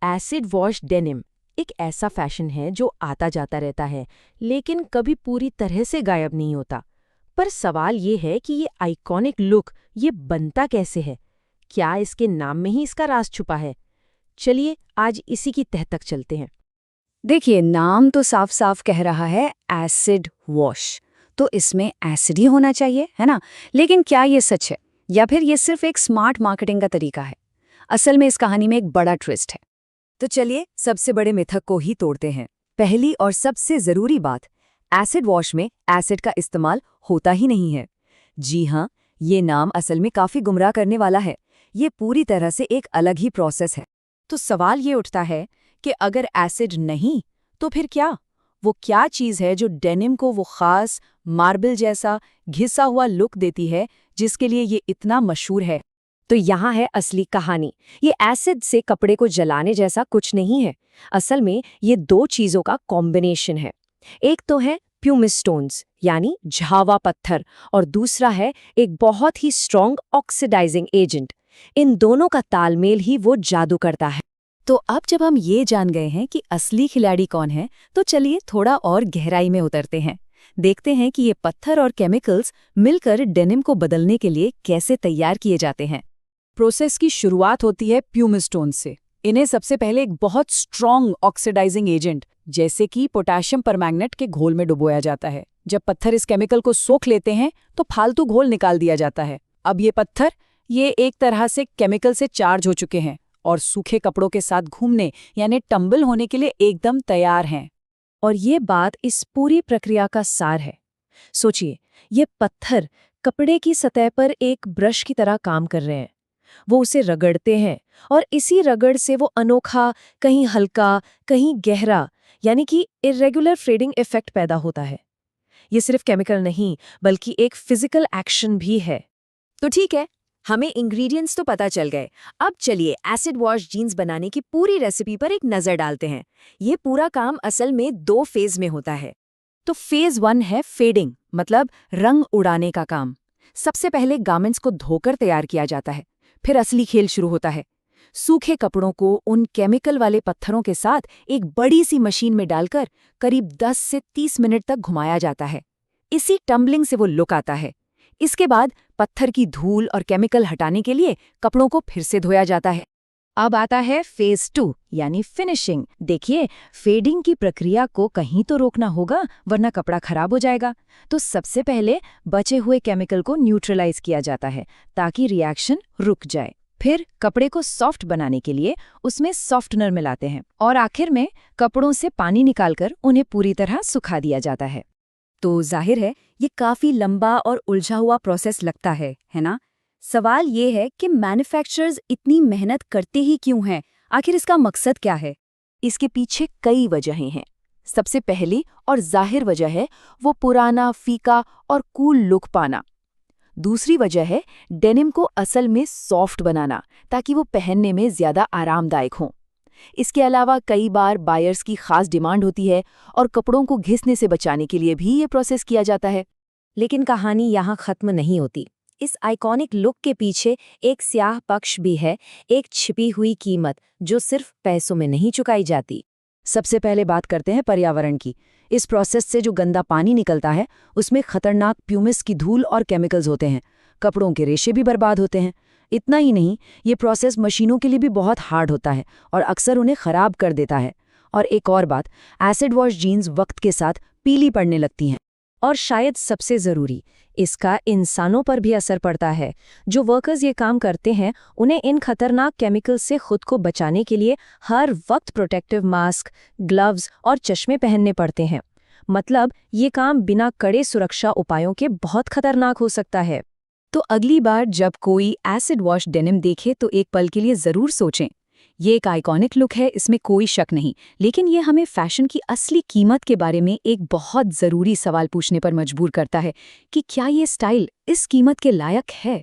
Acid wash denim एक ऐसा fashion है जो आता जाता रहता है, लेकिन कभी पूरी तरह से गायब नहीं होता। पर सवाल ये है कि ये आइकॉनिक लुक ये बनता कैसे है? क्या इसके नाम में ही इसका राज छुपा है? चलिए आज इसी की तह तक चलते हैं। देखिए, नाम तो साफ साफ कह रहा है एसिड वॉश, तो इसमें एसिड ही होना चाहिए, है ना? लेकिन क्या ये सच है या फिर ये सिर्फ एक स्मार्ट मार्केटिंग का तरीका है? असल में इस कहानी में एक बड़ा ट्विस्ट है। तो चलिए सबसे बड़े मिथक को ही तोड़ते हैं। पहली और सबसे जरूरी बात, एसिड वॉश में एसिड का इस्तेमाल होता ही नहीं है। जी हाँ, ये नाम असल में काफी गुमराह करने वाला है। ये पूरी तरह से एक अलग ही प्रोसेस है। तो सवाल ये उठता है कि अगर एसिड नहीं, तो फिर क्या? वो क्या चीज़ है जो डेनिम को वो खास मार्बल जैसा घिसा हुआ लुक देती है, जिसके लिए ये इतना मशहूर है? तो यहाँ है असली कहानी। ये एसिड से कपड़े को जलाने जैसा कुछ नहीं है। असल में ये दो चीजों का कॉम्बिनेशन है। एक तो है प्यूमिस स्टोन्स यानी झावा पत्थर, और दूसरा है एक बहुत ही स्ट्रॉन्ग ऑक्सीडाइजिंग एजेंट। इन दोनों का तालमेल ही वो जादू करता है। तो अब जब हम ये जान गए हैं कि असली खिलाड़ी कौन है, तो चलिए थोड़ा और गहराई में उतरते हैं। देखते हैं कि ये पत्थर और केमिकल्स मिलकर डेनिम को बदलने के लिए कैसे तैयार किए जाते हैं। प्रोसेस की शुरुआत होती है प्यूमिस स्टोन से। इन्हें सबसे पहले एक बहुत स्ट्रॉन्ग ऑक्सीडाइजिंग एजेंट जैसे कि पोटेशियम परमैंगनेट के घोल में डुबोया जाता है। जब पत्थर इस केमिकल को सोख लेते हैं तो फालतू घोल निकाल दिया जाता है। अब ये पत्थर ये एक तरह से केमिकल से चार्ज हो चुके हैं और सूखे कपड़ों के साथ घूमने यानी टंबल होने के लिए एकदम तैयार हैं। और ये बात इस पूरी प्रक्रिया का सार है। सोचिए, ये पत्थर कपड़े की सतह पर एक ब्रश की तरह काम कर रहे हैं। वो उसे रगड़ते हैं और इसी रगड़ से वो अनोखा, कहीं हल्का, कहीं गहरा, यानी कि इरेगुलर फेडिंग इफेक्ट पैदा होता है। ये सिर्फ केमिकल नहीं, बल्कि एक फिजिकल एक्शन भी है। तो ठीक है, हमें इंग्रेडिएंट्स तो पता चल गए। अब चलिए एसिड वॉश जीन्स बनाने की पूरी रेसिपी पर एक नज़र डालते हैं। ये पूरा काम असल में 2 फेज में होता है। तो फेज 1 है फेडिंग, मतलब रंग उड़ाने का काम। सबसे पहले गारमेंट्स को धोकर तैयार किया जाता है। फिर असली खेल शुरू होता है। सूखे कपड़ों को उन केमिकल वाले पत्थरों के साथ एक बड़ी सी मशीन में डालकर करीब 10 से 30 मिनट तक घुमाया जाता है। इसी टम्बलिंग से वो लुक आता है। इसके बाद पत्थर की धूल और केमिकल हटाने के लिए कपड़ों को फिर से धोया जाता है। अब आता है फेज 2 यानी फिनिशिंग। देखिए, फेडिंग की प्रक्रिया को कहीं तो रोकना होगा, वरना कपड़ा खराब हो जाएगा। तो सबसे पहले बचे हुए केमिकल को न्यूट्रलाइज किया जाता है ताकि रिएक्शन रुक जाए। फिर कपड़े को सॉफ्ट बनाने के लिए उसमें सॉफ्टनर मिलाते हैं और आखिर में कपड़ों से पानी निकालकर उन्हें पूरी तरह सुखा दिया जाता है। तो जाहिर है ये काफी लंबा और उलझा हुआ प्रोसेस लगता है ना? सवाल ये है कि मैन्युफैक्चरर्स इतनी मेहनत करते ही क्यों हैं? आखिर इसका मकसद क्या है? इसके पीछे कई वजहें हैं। सबसे पहली और जाहिर वजह है वो पुराना, फीका और कूल लुक पाना। दूसरी वजह है डेनिम को असल में सॉफ्ट बनाना, ताकि वो पहनने में ज्यादा आरामदायक हो। इसके अलावा कई बार बायर्स की खास डिमांड होती है और कपड़ों को घिसने से बचाने के लिए भी ये प्रोसेस किया जाता है। लेकिन कहानी यहाँ खत्म नहीं होती। इस आइकॉनिक लुक के पीछे एक स्याह पक्ष भी है, एक छिपी हुई कीमत जो सिर्फ पैसों में नहीं चुकाई जाती। सबसे पहले बात करते हैं पर्यावरण की। इस प्रोसेस से जो गंदा पानी निकलता है उसमें खतरनाक प्यूमिस की धूल और केमिकल्स होते हैं। कपड़ों के रेशे भी बर्बाद होते हैं। इतना ही नहीं, ये प्रोसेस मशीनों के लिए भी बहुत हार्ड होता है और अक्सर उन्हें खराब कर देता है। और एक और बात, एसिड वॉश जीन्स वक्त के साथ पीली पड़ने लगती हैं। और शायद सबसे ज़रूरी, इसका इंसानों पर भी असर पड़ता है। जो वर्कर्स ये काम करते हैं, उन्हें इन खतरनाक केमिकल्स से खुद को बचाने के लिए हर वक्त प्रोटेक्टिव मास्क, ग्लव्स और चश्मे पहनने पड़ते हैं। मतलब ये काम बिना कड़े सुरक्षा उपायों के बहुत खतरनाक हो सकता है। तो अगली बार जब कोई एसिड वॉश डेनिम देखे तो एक पल के लिए ज़रूर सोचें, ये एक आइकॉनिक लुक है, इसमें कोई शक नहीं, लेकिन ये हमें फैशन की असली कीमत के बारे में एक बहुत ज़रूरी सवाल पूछने पर मजबूर करता है कि क्या ये स्टाइल इस कीमत के लायक है।